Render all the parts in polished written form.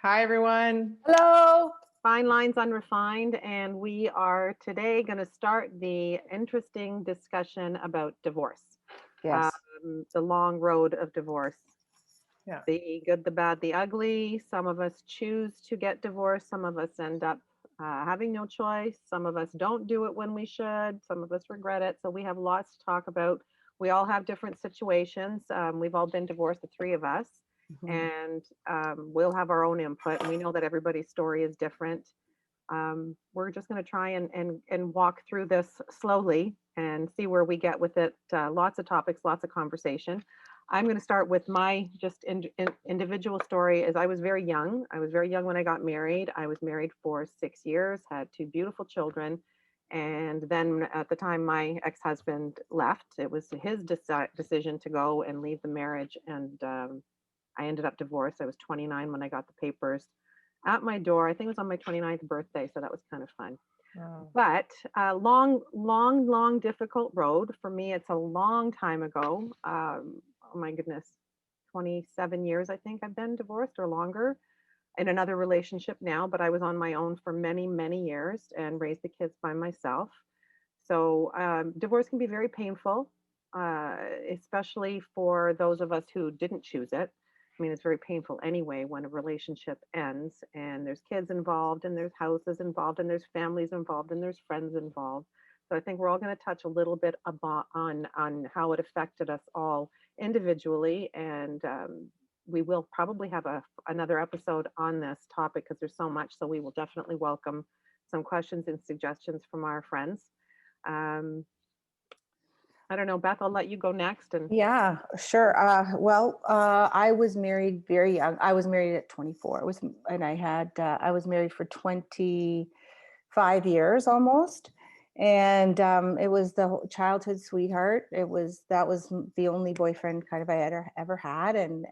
Hi, everyone. Hello, Fine Lines Unrefined, and we are today going to start the interesting discussion about divorce, Yes. the long road of divorce, Yeah. the good, the bad, the ugly. Some of us choose to get divorced, some of us end up having no choice, some of us don't do it when we should, some of us regret it. So we have lots to talk about. We all have different situations. We've all been divorced, the three of us, Mhm. and we'll have our own input. And we know that everybody's story is different. We're just going to try and walk through this slowly and see where we get with it. Lots of topics, lots of conversation. I'm going to start with my just individual story. As I was very young, I was very young when I got married. I was married for 6 years, had two beautiful children. And then at the time my ex-husband left, it was his decision to go and leave the marriage. And I ended up divorced. I was 29 when I got the papers at my door. I think it was on my 29th birthday, so that was kind of fun. Wow. But long, difficult road. For me, it's a long time ago. Oh my goodness, 27 years, I think I've been divorced or longer in another relationship now, but I was on my own for many, many years and raised the kids by myself. So divorce can be very painful, especially for those of us who didn't choose it. I mean, it's very painful anyway when a relationship ends and there's kids involved and there's houses involved and there's families involved and there's friends involved. So I think we're all going to touch a little bit about on how it affected us all individually, and we will probably have another episode on this topic because there's so much. So we will definitely welcome some questions and suggestions from our friends. um, I don't know, Beth, I'll let you go next. And Yeah, sure. I was married very young. I was married at 24. And I was married for 25 years almost. And it was the childhood sweetheart. That was the only boyfriend kind of I ever had. And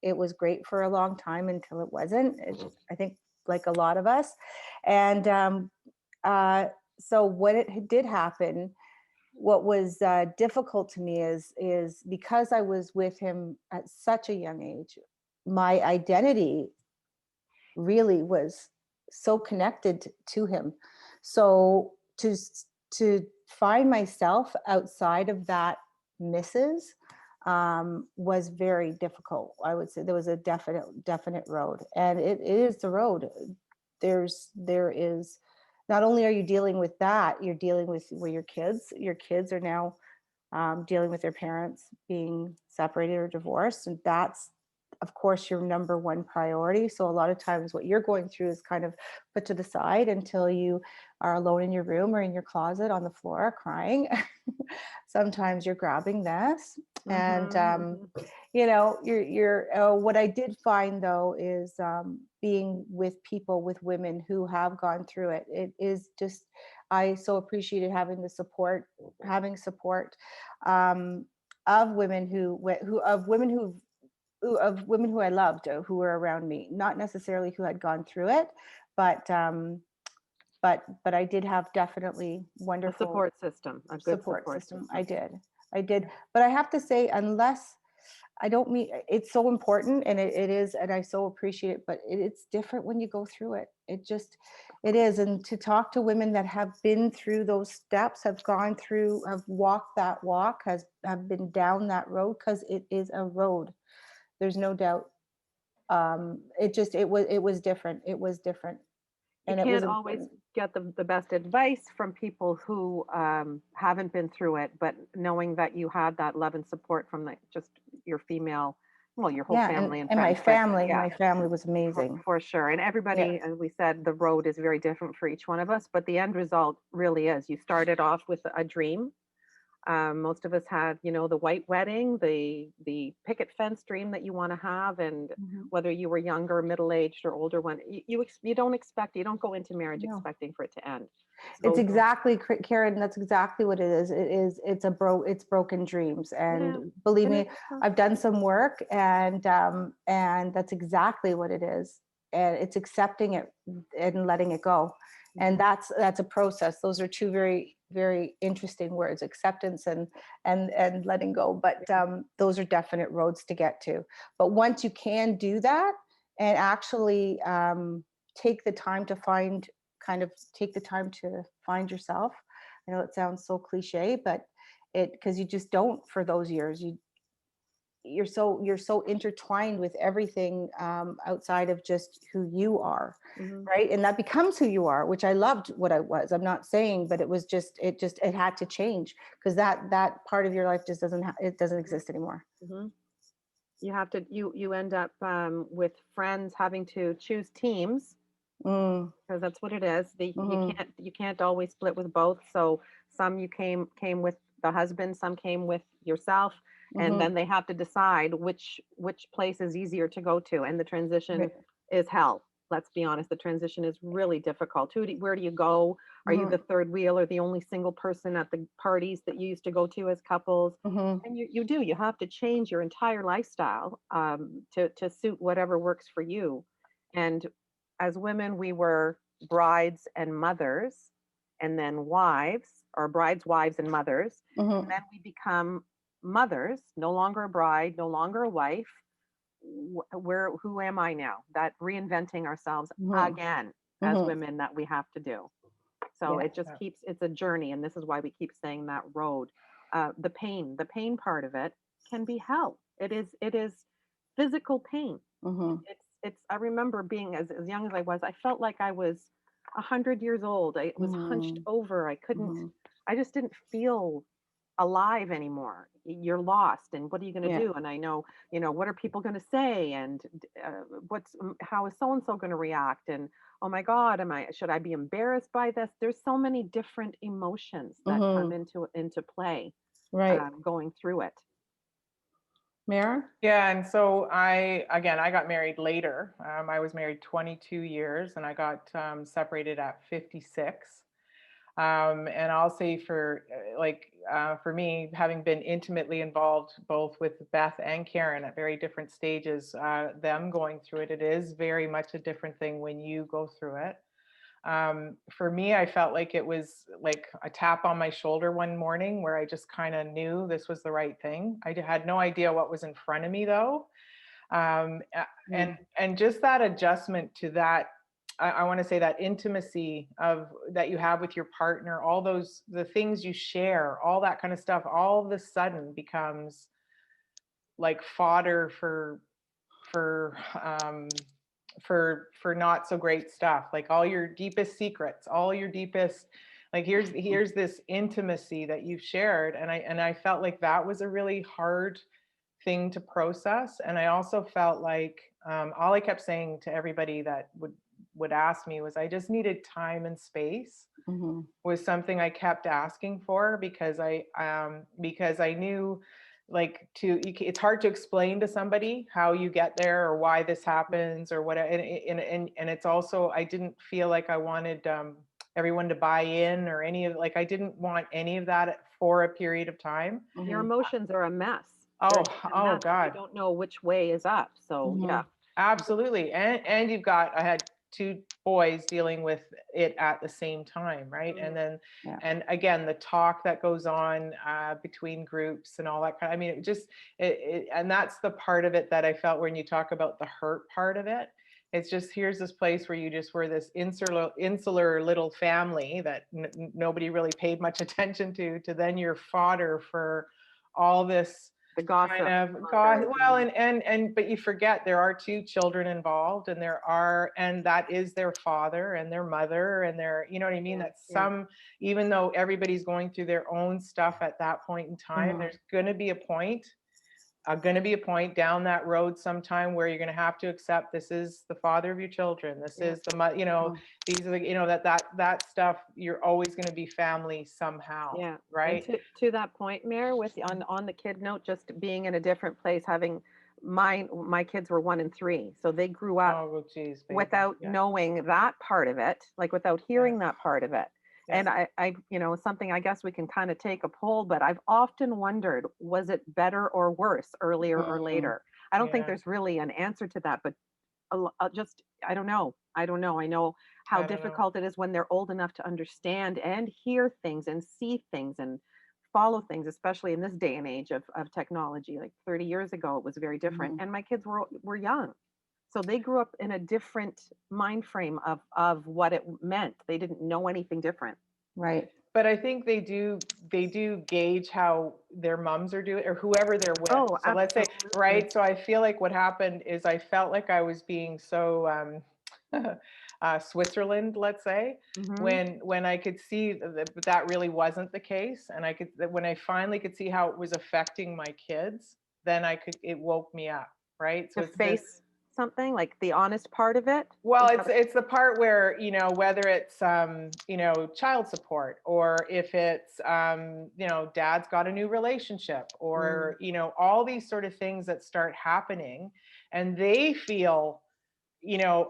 it was great for a long time until it wasn't. I think like a lot of us. And uh, so when it did happen, what was difficult to me is because I was with him at such a young age, my identity really was so connected to him. So to find myself outside of that misses was very difficult. I would say there was a definite road, and it is the road. There is, not only are you dealing with that, you're dealing with where your kids. Your kids are now dealing with their parents being separated or divorced, and that's of course your number one priority. So a lot of times what you're going through is kind of put to the side until you are alone in your room or in your closet on the floor crying. Sometimes you're grabbing this. And you're what I did find though is being with people, with women who have gone through it. It is just, I so appreciated having support um, of women of women who I loved, who were around me, not necessarily who had gone through it, but but I did have definitely a wonderful support system, a good support support system. I system. did. I did. But I have to say, unless I don't mean, it's so important, and it is, and I so appreciate it, but it's different when you go through it. It is. And to talk to women that have been through those steps, have gone through, have walked that walk, have been down that road, because it is a road. There's no doubt. It was different. It was different. You And it was can't always important. get the best advice from people who haven't been through it, but knowing that you had that love and support from just your female, well, your whole Yeah. family and And friends, but yeah, my family was for, amazing. for sure. And Yeah. everybody, as we said, the road is very different for each one of us, but the end result really is you started off with a dream. Most of us had, the white wedding, the picket fence dream that you want to have, and Mhm. whether you were younger, middle aged, or older, when you don't go into marriage No. expecting for it to end. It's So exactly, Karen, that's exactly what it is. It's broken dreams. yeah, And believe and me, I've done some work, and that's exactly what it is. And it's accepting it and letting it go. And that's a process. Those are two very, very interesting words, acceptance and letting go. But those are definite roads to get to. But once you can do that and actually take the time to find, kind of take the time to find yourself. I know it sounds so cliche, but because you just don't for those years. You're so intertwined with everything outside of just who you are, Mhm. right? And that becomes who you are, which I loved what I was. I'm not saying, but it had to change because that part of your life just it doesn't exist anymore. Mhm. You have to you end up with friends having to choose teams Mm, because that's what it is. mm-hmm, You can't always split with both. So some you came with the husband, some came with yourself, and mm-hmm. then they have to decide which place is easier to go to. And the transition is hell. Let's be honest, the transition is really difficult. Where do you go? Are you Mm-hmm, the third wheel or the only single person at the parties that you used to go to as couples? mm-hmm, And you have to change your entire lifestyle to suit whatever works for you. And as women, we were brides and mothers, and then wives, or brides, wives, and mothers. And mm-hmm, then we become mothers, no longer a bride, no longer a wife. Who am I now? That reinventing ourselves mm-hmm, again as mm-hmm. women that we have to do. So Yeah. it just keeps, it's a journey. And this is why we keep saying that road. The pain part of it can be hell. It is physical pain. Mm-hmm, I remember being as young as I was, I felt like I was 100 years old. I was hunched mm-hmm, over. mm-hmm. I just didn't feel alive anymore. You're lost, and what are you going to Yeah. do? And I know, what are people going to say, and how is so and so going to react? And oh my God, should I be embarrassed by this? There's so many different emotions that come Mm-hmm. into play Right. going through it. Mara? Yeah, and so I got married later. I was married 22 years, and I got separated at 56. And I'll say for me, having been intimately involved both with Beth and Karen at very different stages, them going through it, it is very much a different thing when you go through it. For me, I felt like it was like a tap on my shoulder one morning where I just kind of knew this was the right thing. I had no idea what was in front of me though. And Mm. just that adjustment to that, I want to say that intimacy of that you have with your partner, all those the things you share, all that kind of stuff, all of a sudden becomes like fodder for um for not so great stuff, like all your deepest secrets, all your deepest, like here's this intimacy that you've shared, and I felt like that was a really hard thing to process. And I also felt like all I kept saying to everybody that would ask me was I just needed time and space, Mm-hmm. was something I kept asking for because I knew like it's hard to explain to somebody how you get there or why this happens or what, and it's also I didn't feel like I wanted everyone to buy in or any of, like I didn't want any of that for a period of time. Your Mm-hmm. emotions are a mess. They're Oh, just a oh mess, and you God. don't know which way is up. So Mm-hmm. yeah. Absolutely. And I had two boys dealing with it at the same time, right? Mhm. And then, Yeah. and again, the talk that goes on between groups and all that kind of, I mean, and that's the part of it that I felt when you talk about the hurt part of it. It's just, here's this place where you just were this insular little family that nobody really paid much attention to then you're fodder for all this The kind gossip. of God. Mongers Well, and but you forget there are two children involved, and that is their father and their mother and their, you know what I mean? Yeah, That yeah. even though everybody's going through their own stuff at that point in time, Mm-hmm. there's going to be a point down that road sometime where you're going to have to accept this is the father of your children. This Yeah. is these are that stuff. You're always going to be family somehow, Yeah. And right? to that point, Mayor, on the kid note, just being in a different place, having my kids were 1 and 3, so they grew up Oh, geez, baby. without Yeah. knowing that part of it, like without Yeah. hearing that part of it. Yeah. And something I guess we can kind of take a poll, but I've often wondered, was it better or worse earlier or Mm-hmm. later? I don't think Yeah. there's really an answer to that, but just I don't know. I don't know. I know how I don't know. difficult it is when they're old enough to understand and hear things and see things and follow things, especially in this day and age of technology. Like 30 years ago, it was very different. Mhm. And my kids were young. So they grew up in a different mind frame of what it meant. They didn't know anything different. Right. But I think they do gauge how their moms are doing or whoever they're with. Oh, So let's say, absolutely. right? So I feel like what happened is I felt like I was being so Switzerland, let's say, Hmm. when I could see that really wasn't the case, and when I finally could see how it was affecting my kids, then it woke me up, right? So To it's this. face something like the honest part of it. Well, Is it's that it's the part where, whether it's child support, or if it's dad's got a new relationship, mm, or all these sort of things that start happening, and they feel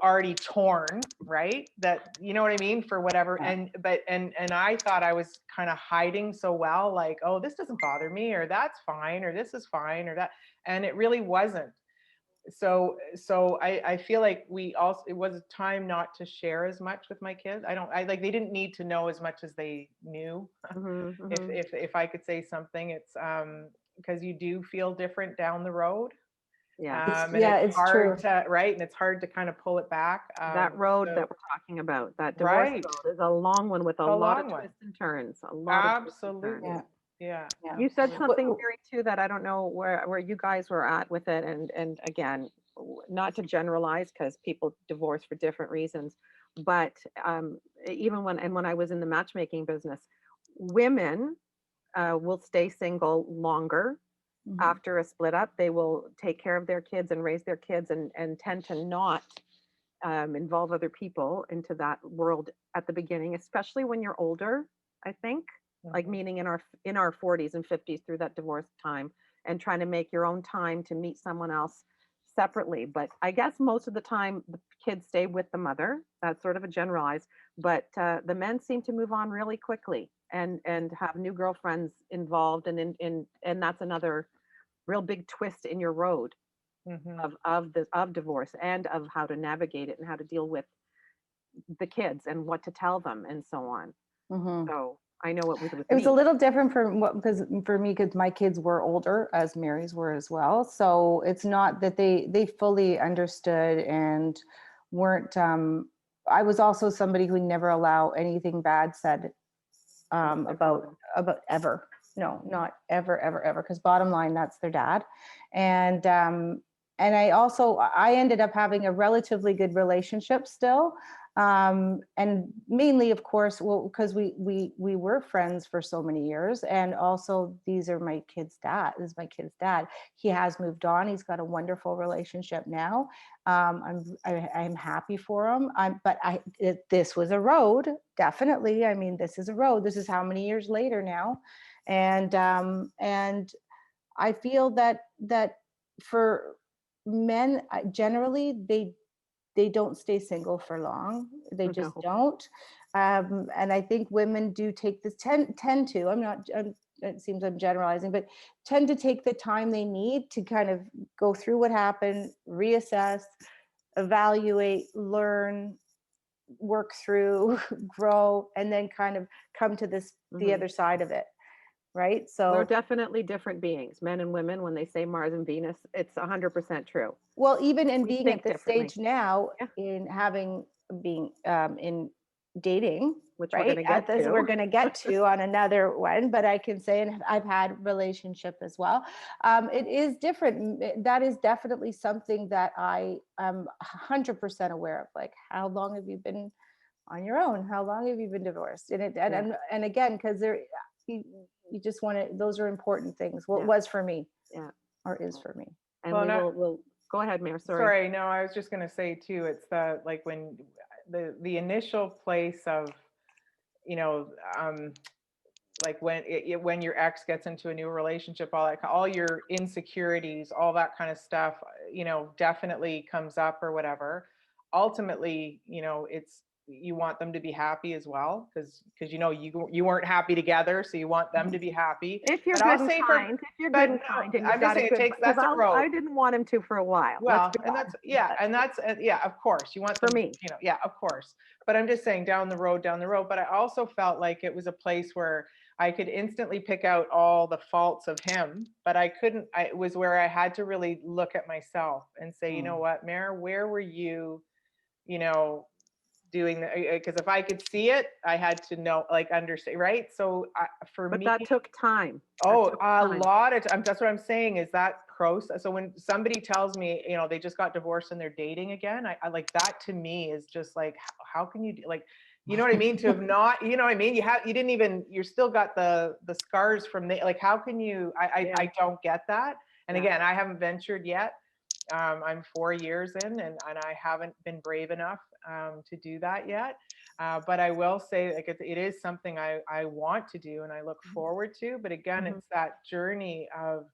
already torn, right? That, you know what I mean, for whatever. Yeah. And I thought I was kind of hiding so well, like, oh, this doesn't bother me, or that's fine, or this is fine, or that. And it really wasn't. So I feel like it was a time not to share as much with my kids. I like, they didn't need to know as much as they knew. mhm, if mhm. if if I could say something, it's because you do feel different down the road. Yes. And Yeah, it's it's hard true. to, right, and it's hard to kind of pull it back. That road So that we're talking about, that divorce right, road, is a long one with a a lot of long one. twists and turns, a lot of twists and turns. Yeah. Absolutely. Yeah, Yeah. You said absolutely. something, Mary, too, that I don't know where you guys were at with it, and again, not to generalize because people divorce for different reasons, but even when I was in the matchmaking business, women will stay single longer Mhm. after a split up. They will take care of their kids and raise their kids and tend to not involve other people into that world at the beginning, especially when you're older, I think, like Mhm. meaning in our 40s and 50s through that divorce time and trying to make your own time to meet someone else separately. But I guess most of the time the kids stay with the mother. That's sort of a generalized, but the men seem to move on really quickly and have new girlfriends involved and that's another real big twist in your road Mhm. of divorce and of how to navigate it and how to deal with the kids and what to tell them and so on. Mhm. So I know it was with It was a me. little different from what, because for me, because my kids were older, as Mary's were as well. So it's not that they fully understood and weren't. I was also somebody who never allow anything bad said About their about father. ever. No, not ever, ever, ever. Because bottom line, that's their dad, and I ended up having a relatively good relationship still, and mainly, of course, well, because we were friends for so many years, and also these are my kids' dad. This is my kid's dad. He has moved on. He's got a wonderful relationship now. I'm happy for him. This was a road, definitely. I mean, this is a road. This is how many years later now, and I feel that for men, generally they don't stay single for long. They just No. don't. And I think women do take this tend to. It seems I'm generalizing, but tend to take the time they need to kind of go through what happened, reassess, evaluate, learn, work through, grow, and then kind of come to the Hmm. other side of it, right? We're So, definitely different beings, men and women. When they say Mars and Venus, it's 100% true. well, even in We being at think this differently. stage now, Yeah, in having being in dating, which we're going right? to At get this, we're to. going to get to on another one, but I can say, and I've had relationship as well. It is different. That is definitely something that I am 100% aware of. Like, how long have you been on your own? How long have you been divorced? And Yeah, and again, because you, you just want to. Those are important things. What yeah, was for me, yeah. or is for me. And Well, we not will go ahead, Mayor. Sorry. sorry. No, I was just going to say too. It's the, like, when the initial place of, you know, um, like when your ex gets into a new relationship, all your insecurities, all that kind of stuff, definitely comes up or whatever. Ultimately, it's you want them to be happy as well, because you know you weren't happy together, so you want them to be happy. If you're But I'll good and say kind, if you're but good and no, kind and I'm you've just got a saying good, because that's a road. I didn't want him to for a while. Well, Let's be and that's, honest. yeah, But and that's, yeah, of course, you want for them, me, you know, yeah, of course. But I'm just saying down the road. But I also felt like it was a place where I could instantly pick out all the faults of him, but I couldn't, it was where I had to really look at myself and say, you know what, Mare, where were you know, doing the, because if I could see it, I had to know, like, understand, right? So for but me, that took time. That oh, took a time. lot of time. That's what I'm saying is that process. So when somebody tells me, you know, they just got divorced and they're dating again, I like that to me is just like, how can you like, you know what I mean? To have not, you know what I mean? You didn't even, you're still got the scars from the, like, how can you, Yeah. I don't get that. And Yeah. again, I haven't ventured yet. I'm 4 years in, and I haven't been brave enough to do that yet. But I will say, like, it is something I want to do and I look forward to. But again, Mhm. it's that journey of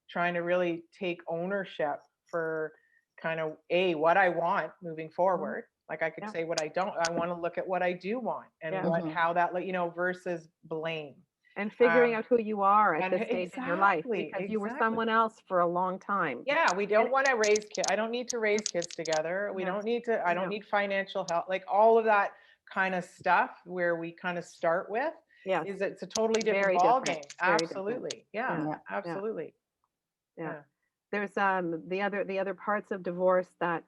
trying to really take ownership for kind of what I want moving forward. Like I could Yeah. say what I don't. I want to look at what I do want and Yeah. what Mhm. how that, like, you know, versus blame. And figuring Um, out who you are at and this stage in your life, exactly, because you were exactly. someone else for a long time. Yeah, we And don't want to raise kids. I don't need to raise kids together. We yeah, don't need to, I don't no, need financial help. Like all of that kind of stuff where we kind of start with yes, is it's a totally different very ball different, game. very different. Absolutely. Yeah, Yeah, Yeah. yeah, absolutely. yeah. Yeah. There's the other parts of divorce that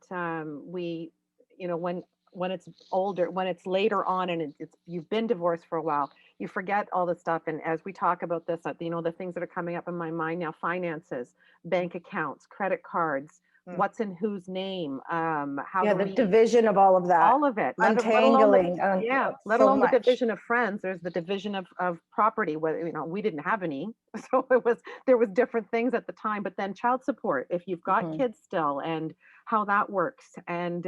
we, you know, when it's older, when it's later on and it's you've been divorced for a while, you forget all the stuff. And as we talk about this, you know, the things that are coming up in my mind now: finances, bank accounts, credit cards, Mm. what's in whose name, how Yeah, do the we, division of all of that, all of it, let alone the, untangling, yeah, let so alone the much. division of friends. There's the division of property, whether, you know, we didn't have any, so there was different things at the time. But then child support, if you've got Mhm. kids still, and how that works, and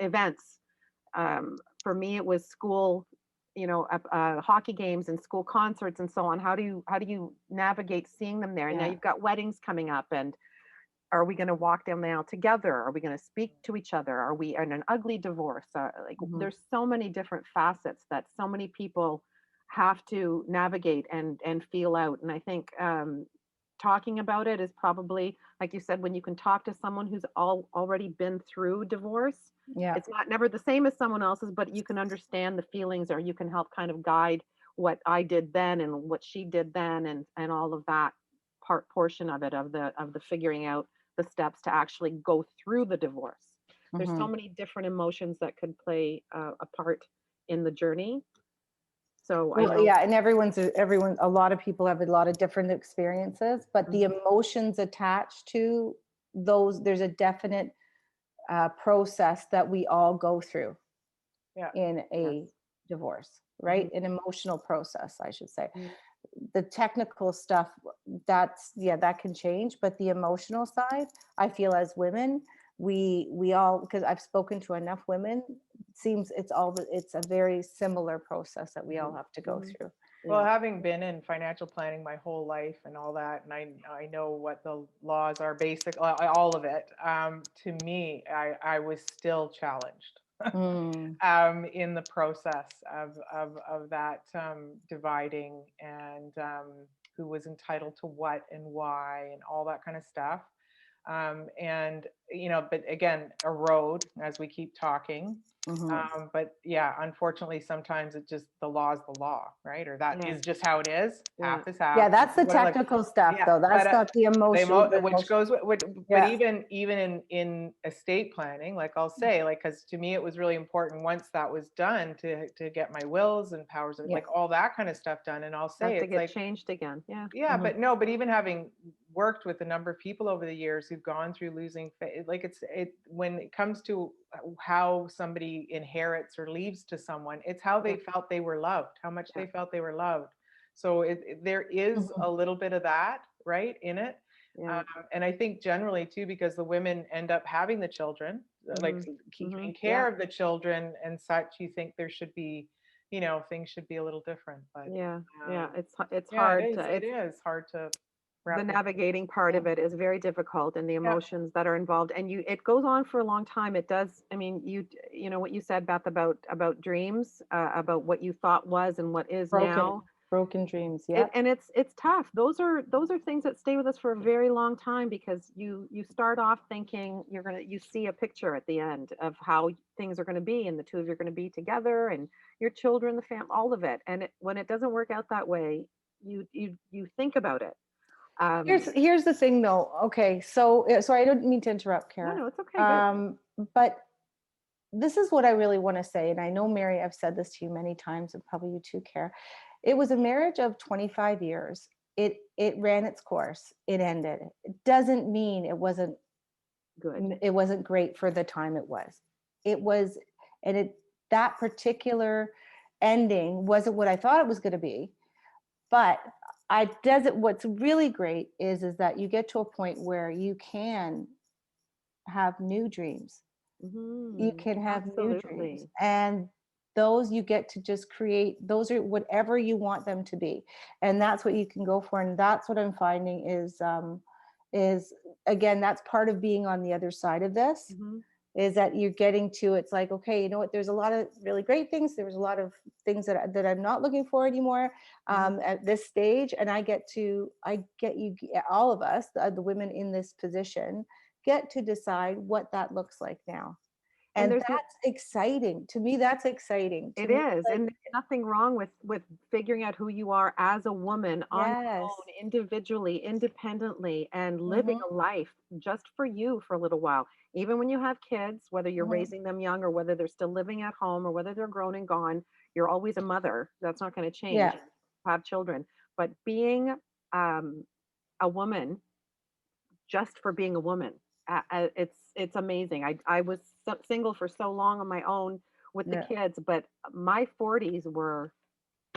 events. For me, it was school, you know, hockey games and school concerts and so on. How do you navigate seeing them there? And now Yeah. you've got weddings coming up, and are we going to walk down the aisle together? Are we going to speak to each other? Are we in an ugly divorce? Like, Mhm. there's so many different facets that so many people have to navigate and feel out. And I think talking about it is probably, like you said, when you can talk to someone who's already been through divorce, Yeah. it's not never the same as someone else's, but you can understand the feelings, or you can help kind of guide what I did then and what she did then, and all of that portion of it, of the figuring out the steps to actually go through the divorce. There's so Mhm. many different emotions that could play a part in the journey. So I Well, know, yeah, and everyone, a lot of people have a lot of different experiences, but the mhm, emotions attached to those, there's a definite process that we all go through Yeah. in yes, a divorce, mhm, right? An emotional process, I should say. mhm, The technical stuff, that's, yeah, that can change, but the emotional side, I feel as women, we all, because I've spoken to enough women, it seems it's a very similar process that we all mhm, have to go mhm, through. Well, yeah, having been in financial planning my whole life and all that, and I know what the laws are, basic, all of it. To me, I was still challenged Mm, in the process of that dividing and who was entitled to what and why and all that kind of stuff. And you know, but again, a road as we keep talking. mhm. But yeah, unfortunately, sometimes it just the law is the law, right? Or that yeah, is just how it is. yeah, Half is half. Yeah, that's the Like, technical stuff, yeah, though. but That's not the emotion. The which emotion. goes with, but Yeah. even in estate planning, like I'll say, like, because to me it was really important once that was done to get my wills and powers of, Yeah. like, all that kind of stuff done. And I'll has say to it's get like, changed again. Yeah, yeah, Mhm. but no, but even having worked with a number of people over the years who've gone through losing, like when it comes to how somebody inherits or leaves to someone, it's how yeah, they felt they were loved, how much yeah, they felt they were loved. So there is Mhm. a little bit of that, right, in it. yeah, And I think generally too, because the women end up having the children, like mhm, keeping mhm, yeah, care of the children and such, you think there should be, you know, things should be a little different. But yeah, yeah. um, It's yeah, hard to it is hard to the wrap your- navigating part of it is very difficult, and the Yeah. emotions that are involved, and it goes on for a long time. It does. I mean, you know what you said, Beth, about dreams, about what you thought was and what is Broken, now. broken dreams. Yep. And it's tough. Those are things that stay with us for a very long time, because you start off thinking you see a picture at the end of how things are going to be, and the two of you are going to be together, and your children, the fam, all of it. And when it doesn't work out that way, you think about it. Here's the thing though. Okay, so sorry, I don't mean to interrupt, No, Kara. no, it's okay. Good. But this is what I really want to say, and I know, Mary, I've said this to you many times, and probably you too, Kara. It was a marriage of 25 years. It ran its course. It ended. It doesn't mean Good. it wasn't great for the time it was. It was, and that particular ending wasn't what I thought it was going to be. But what's really great is that you get to a point where you can have new dreams. You can have new dreams, Absolutely. and those you get to just create. Those are whatever you want them to be, and that's what you can go for. And that's what I'm finding is again, that's part of being on the other side of this, Hmm. is that you're getting to, it's like, okay, you know what, there's a lot of really great things, there was a lot of things that I'm not looking for anymore at this stage, and I get you, all of us, the women in this position, get to decide what that looks like now. And And there's that's exciting to me. That's exciting to It me. is, Like, and there's nothing wrong with figuring out who you are as a woman on your yes. own, individually, independently, and living Hmm. a life just for you for a little while. Even when you have kids, whether you're Hmm. raising them young or whether they're still living at home or whether they're grown and gone, you're always a mother. That's not going to change. Yeah. Have children, but being um, a woman just for being a woman. It's amazing. I was single for so long on my own with the Yeah. kids, but my 40s were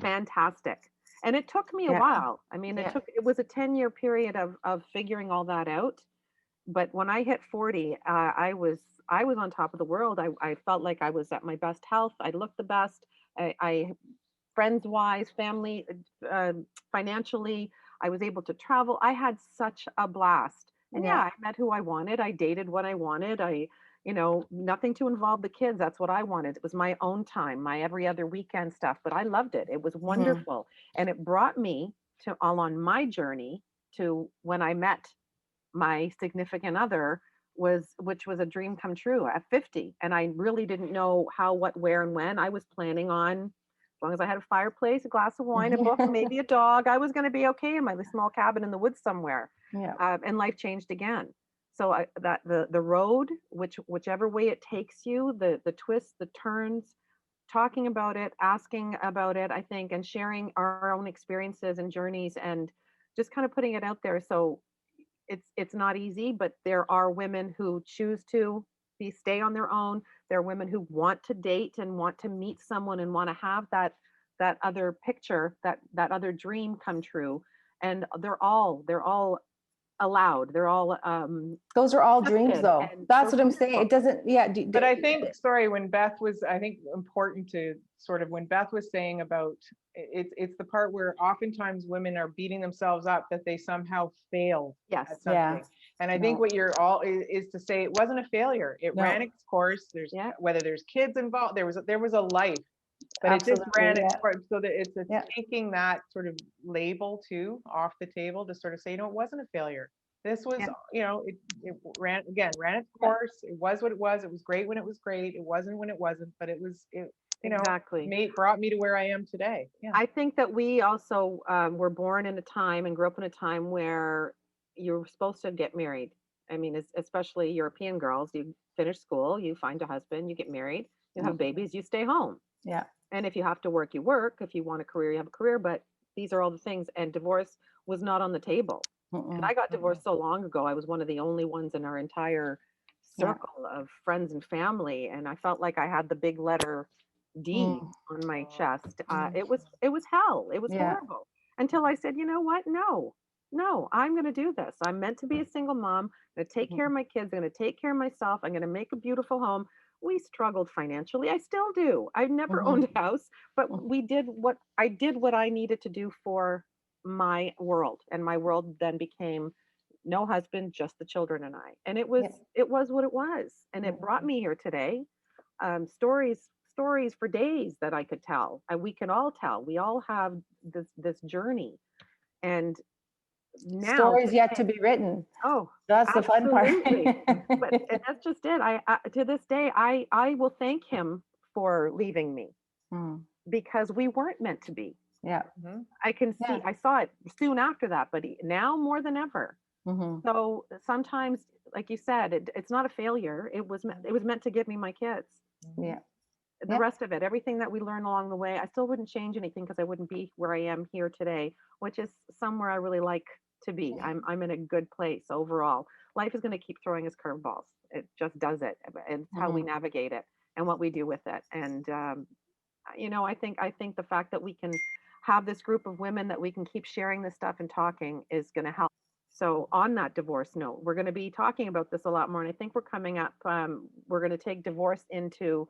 fantastic. And it took me a Yeah. while. I mean, Yeah. it was a 10-year period of figuring all that out. But when I hit 40, I was on top of the world. I felt like I was at my best health. I looked the best. I friends wise, family, uh, financially. I was able to travel. I had such a blast. And yeah, Yeah. I met who I wanted. I dated what I wanted. Nothing to involve the kids. That's what I wanted. It was my own time, my every other weekend stuff, but I loved it. It was Hmm. wonderful. And it brought me to all on my journey to when I met my significant other, which was a dream come true at 50. And I really didn't know how, what, where, and when. I was planning on, as long as I had a fireplace, a glass of wine, a book, maybe a dog, I was going to be okay in my small cabin in the woods somewhere. Yeah. And life changed again. So that the road, whichever way it takes you, the twists, the turns, talking about it, asking about it, I think, and sharing our own experiences and journeys, and just kind of putting it out there. So it's not easy, but there are women who choose to stay on their own. There are women who want to date and want to meet someone and want to have that other picture, that other dream come true. And they're all allowed. They're all Those are all dreams, accepted, though. and That's they're what I'm saying. wonderful. It doesn't, yeah. But I think, sorry, when Beth was, I think important to sort of, when Beth was saying about, it's the part where oftentimes women are beating themselves up that they somehow failed Yes. at Yeah. something. And I think No. what you're all is to say it wasn't a failure. It No. ran its course. There's Yeah. whether there's kids involved, there was a life, but it just Absolutely. ran its Yeah. course. So that it's Yeah. taking that sort of label too off the table to sort of say, it wasn't a failure. This was, Yeah. it ran its Yeah. course. It was what it was. It was great when it was great. It wasn't when it wasn't, but Exactly. brought me to where I am today. Yeah. I think that we also were born in a time and grew up in a time where you're supposed to get married. I mean, especially European girls, you finish school, you find a husband, you get married, you have babies, you stay home. Yeah. And if you have to work, you work. If you want a career, you have a career. But these are all the things. And divorce was not on the table. And Mm-mm. I got divorced so long ago. I was one of the only ones in our entire Yeah. circle of friends and family. And I felt like I had the big letter D Mm. on my chest. Mm. It was hell. It was Yeah. horrible until I said, you know what? No, no, I'm going to do this. I'm meant to be a single mom. I'm going to take care of my kids. I'm going to take care of myself. I'm going to make a beautiful home. We struggled financially. I still do. I've never Mhm. owned a house, but I did what I needed to do for my world, and my world then became no husband, just the children and I. And it was Yep. it was what it was, and it brought me here today. Stories for days that I could tell. We can all tell. We all have this journey, and now Stories yet to be written. oh, That's the fun part. absolutely. But and that's just it. I to this day, I will thank him for leaving me Mm, because we weren't meant to be. yeah. Mhm. I can see, Yeah. I saw it soon after that, but now more than ever. Mhm. So sometimes, like you said, it's not a failure. It was meant to give me my kids. Yeah. The Yep. rest of it, everything that we learned along the way, I still wouldn't change anything because I wouldn't be where I am here today, which is somewhere I really like to be. I'm in a good place overall. Life is going to keep throwing us curveballs. It just does it. And it's how we Mhm. navigate it and what we do with it. And I think the fact that we can have this group of women that we can keep sharing this stuff and talking is going to help. So on that divorce note, we're going to be talking about this a lot more, and I think we're coming up. We're going to take divorce into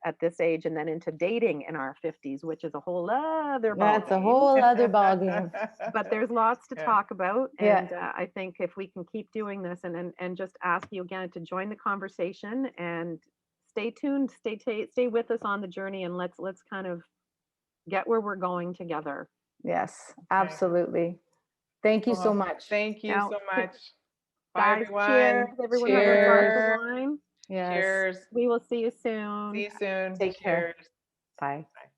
at this age and then into dating in our 50s, which is a whole other That's a ballgame. whole other ballgame. But there's lots to Yeah. talk about, Yeah. and I think if we can keep doing this and just ask you again to join the conversation and stay tuned, stay with us on the journey, and let's kind of get where we're going together. Yes, absolutely. Thank you so Well, much. thank you Now, so much. Bye, guys, everyone. cheers. Everyone have a glass Cheers. of wine. Yes. Cheers. We will see you See soon. you soon. Take care. Cheers. Bye. Bye.